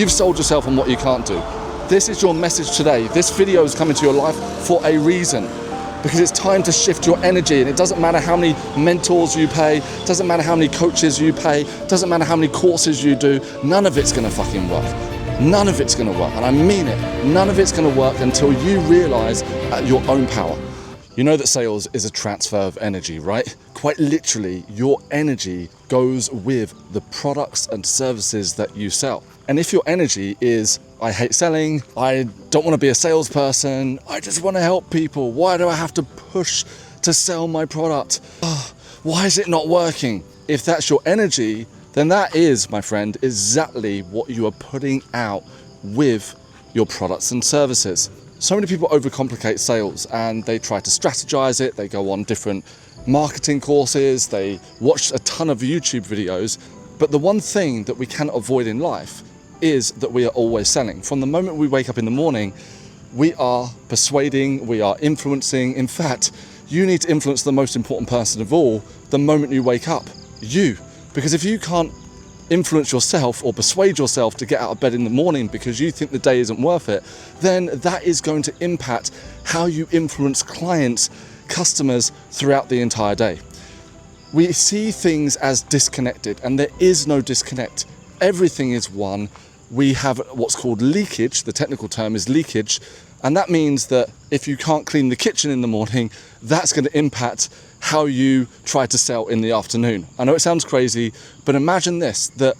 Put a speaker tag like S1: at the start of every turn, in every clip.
S1: You've sold yourself on what you can't do. This is your message today. This video is coming to your life for a reason, because it's time to shift your energy. And it doesn't matter how many mentors you pay, doesn't matter how many coaches you pay, doesn't matter how many courses you do, none of it's gonna fucking work. None of it's gonna work, and I mean it. None of it's gonna work until you realize your own power. You know that sales is a transfer of energy, right? Quite literally, your energy goes with the products and services that you sell. And if your energy is, I hate selling, I don't want to be a salesperson, I just want to help people, why do I have to push to sell my product? Why is it not working? If that's your energy, then that is, my friend, exactly what you are putting out with your products and services. So many people overcomplicate sales and they try to strategize it, they go on different marketing courses, they watch a ton of YouTube videos, but the one thing that we cannot avoid in life is that we are always selling. From the moment we wake up in the morning, we are persuading, we are influencing. In fact, you need to influence the most important person of all the moment you wake up, you. Because if you can't influence yourself or persuade yourself to get out of bed in the morning because you think the day isn't worth it, then that is going to impact how you influence clients, customers throughout the entire day. We see things as disconnected, and there is no disconnect. Everything is one. We have what's called leakage. The technical term is leakage, and that means that if you can't clean the kitchen in the morning, that's going to impact how you try to sell in the afternoon. I know it sounds crazy, but imagine this, that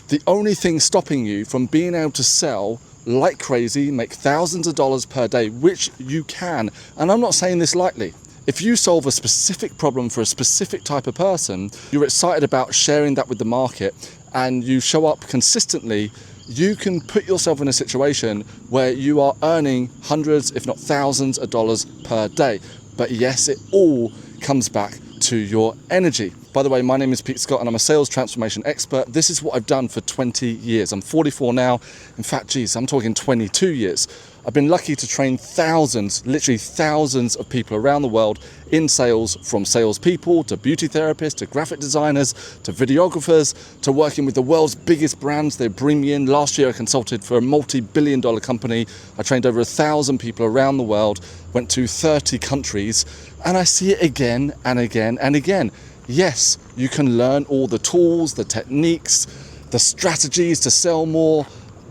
S1: the only thing stopping you from being able to sell like crazy, make thousands of dollars per day, which you can, and I'm not saying this lightly. If you solve a specific problem for a specific type of person, you're excited about sharing that with the market, and you show up consistently, you can put yourself in a situation where you are earning hundreds, if not thousands of dollars per day. But yes, it all comes back to your energy. By the way, my name is Pete Scott and I'm a sales transformation expert. This is what I've done for 20 years. I'm 44 now. In fact, geez, I'm talking 22 years. I've been lucky to train thousands, literally thousands of people around the world in sales, from salespeople to beauty therapists, to graphic designers, to videographers, to working with the world's biggest brands. They bring me in. Last year, I consulted for a multi-billion-dollar company. I trained over 1,000 people around the world, went to 30 countries, and I see it again and again and again. Yes, you can learn all the tools, the techniques, the strategies to sell more,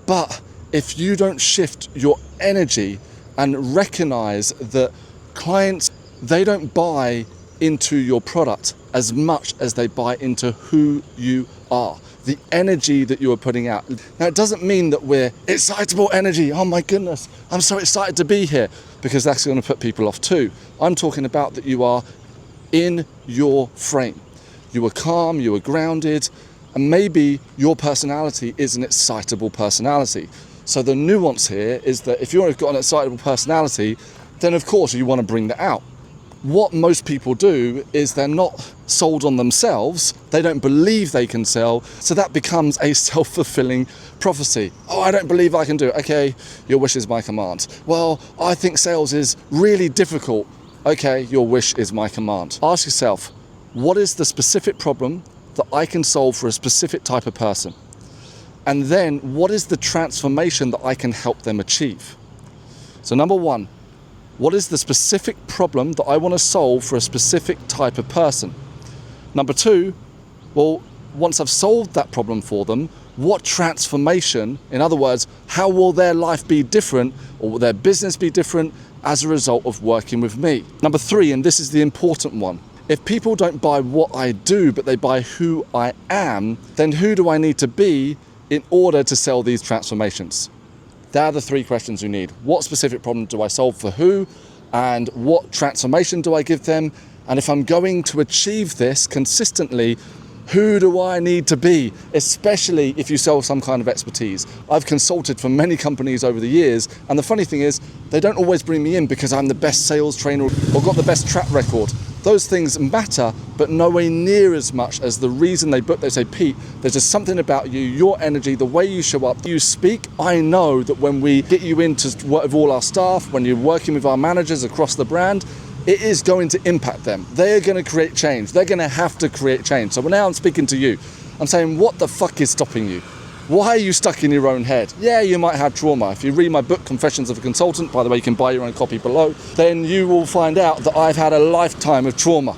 S1: but if you don't shift your energy and recognize that clients, they don't buy into your product as much as they buy into who you are, the energy that you are putting out. Now, it doesn't mean that we're excitable energy. Oh my goodness, I'm so excited to be here, because that's going to put people off too. I'm talking about that you are in your frame. You are calm, you are grounded, and maybe your personality is an excitable personality. So the nuance here is that if you've got an excitable personality, then of course you want to bring that out. What most people do is they're not sold on themselves, they don't believe they can sell, so that becomes a self-fulfilling prophecy. Oh, I don't believe I can do it. Okay, your wish is my command. Well, I think sales is really difficult. Okay, your wish is my command. Ask yourself, what is the specific problem that I can solve for a specific type of person? And then what is the transformation that I can help them achieve? So number one, what is the specific problem that I want to solve for a specific type of person? Number two, well, once I've solved that problem for them, what transformation, in other words, how will their life be different, or will their business be different as a result of working with me? Number three, and this is the important one, if people don't buy what I do, but they buy who I am, then who do I need to be in order to sell these transformations? They are the three questions you need. What specific problem do I solve for who? And what transformation do I give them? And if I'm going to achieve this consistently, who do I need to be? Especially if you sell some kind of expertise. I've consulted for many companies over the years, and the funny thing is, they don't always bring me in because I'm the best sales trainer or got the best track record. Those things matter, but nowhere near as much as the reason they book. They say, Pete, there's just something about you, your energy, the way you show up, you speak. I know that when we get you in to work with all our staff, when you're working with our managers across the brand, it is going to impact them. They're going to create change. They're going to have to create change. So now I'm speaking to you. I'm saying, what the fuck is stopping you? Why are you stuck in your own head? Yeah, you might have trauma. If you read my book, Confessions of a Consultant, by the way, you can buy your own copy below, then you will find out that I've had a lifetime of trauma.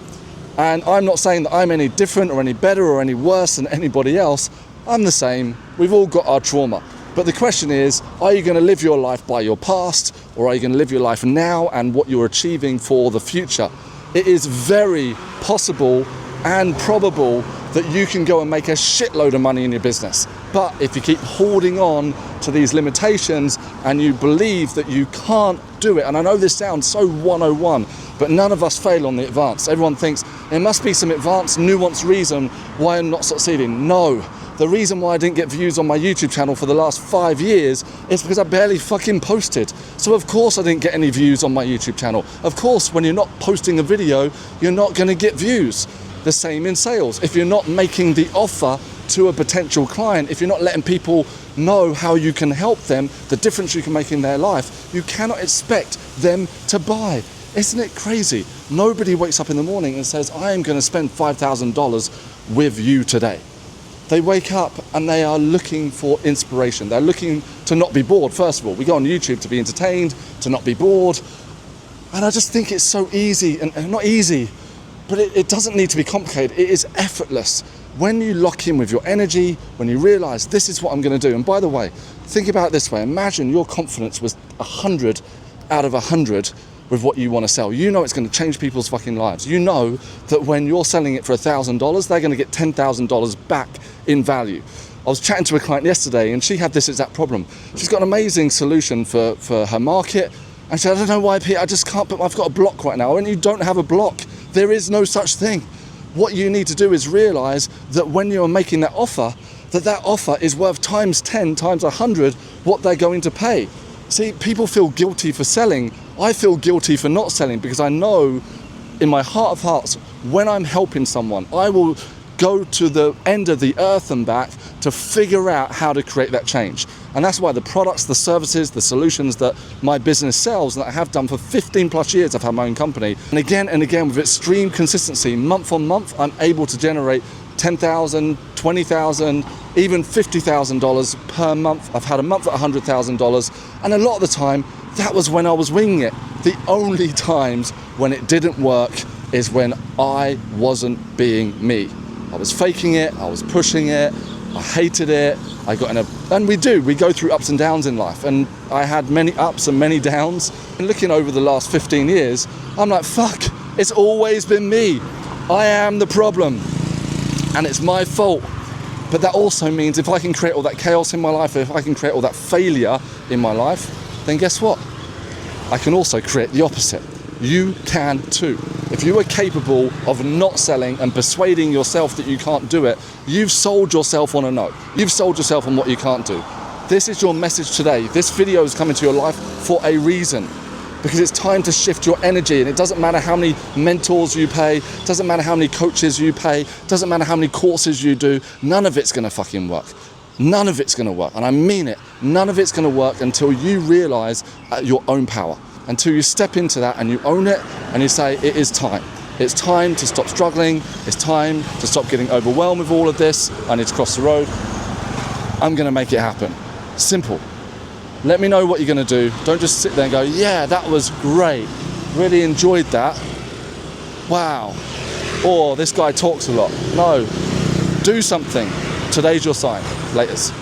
S1: And I'm not saying that I'm any different or any better or any worse than anybody else. I'm the same. We've all got our trauma. But the question is, are you going to live your life by your past, or are you going to live your life now and what you're achieving for the future? It is very possible and probable that you can go and make a shitload of money in your business. But if you keep holding on to these limitations and you believe that you can't do it, and I know this sounds so 101, but none of us fail on the advanced. Everyone thinks there must be some advanced, nuanced reason why I'm not succeeding. No. The reason why I didn't get views on my YouTube channel for the last 5 years is because I barely fucking posted. So of course I didn't get any views on my YouTube channel. Of course, when you're not posting a video, you're not going to get views. The same in sales. If you're not making the offer to a potential client, if you're not letting people know how you can help them, the difference you can make in their life, you cannot expect them to buy. Isn't it crazy? Nobody wakes up in the morning and says, I am going to spend $5,000 with you today. They wake up and they are looking for inspiration. They're looking to not be bored, first of all. We go on YouTube to be entertained, to not be bored. And I just think it's so easy, and not easy, but it doesn't need to be complicated. It is effortless. When you lock in with your energy, when you realize this is what I'm going to do. And by the way, think about it this way. Imagine your confidence was 100 out of 100 with what you want to sell. You know it's going to change people's fucking lives. You know that when you're selling it for $1,000, they're going to get $10,000 back in value. I was chatting to a client yesterday and she had this exact problem. She's got an amazing solution for her market. And she said, I don't know why, Pete, I just can't, I've got a block right now. And you don't have a block. There is no such thing. What you need to do is realize that when you're making that offer is worth times 10, times 100 what they're going to pay. See, people feel guilty for selling. I feel guilty for not selling because I know in my heart of hearts, when I'm helping someone, I will go to the end of the earth and back to figure out how to create that change. And that's why the products, the services, the solutions that my business sells, that I have done for 15 plus years, I've had my own company. And again, with extreme consistency, month on month, I'm able to generate $10,000, $20,000, even $50,000 per month. I've had a month at $100,000. And a lot of the time, that was when I was winging it. The only times when it didn't work is when I wasn't being me. I was faking it, I was pushing it, I hated it, and we go through ups and downs in life, and I had many ups and many downs. And looking over the last 15 years, I'm like, fuck, it's always been me. I am the problem, and it's my fault. But that also means if I can create all that chaos in my life, if I can create all that failure in my life, then guess what? I can also create the opposite. You can too. If you are capable of not selling and persuading yourself that you can't do it, you've sold yourself on a no. You've sold yourself on what you can't do. This is your message today. This video is coming to your life for a reason, because it's time to shift your energy. And it doesn't matter how many mentors you pay, it doesn't matter how many coaches you pay, it doesn't matter how many courses you do, none of it's gonna fucking work. None of it's gonna work, and I mean it. None of it's gonna work until you realize your own power. Until you step into that and you own it and you say, it is time. It's time to stop struggling. It's time to stop getting overwhelmed with all of this. I need to cross the road. I'm gonna make it happen. Simple. Let me know what you're gonna do. Don't just sit there and go, yeah, that was great. Really enjoyed that. Wow. Or this guy talks a lot. No, do something. Today's your sign. Laters.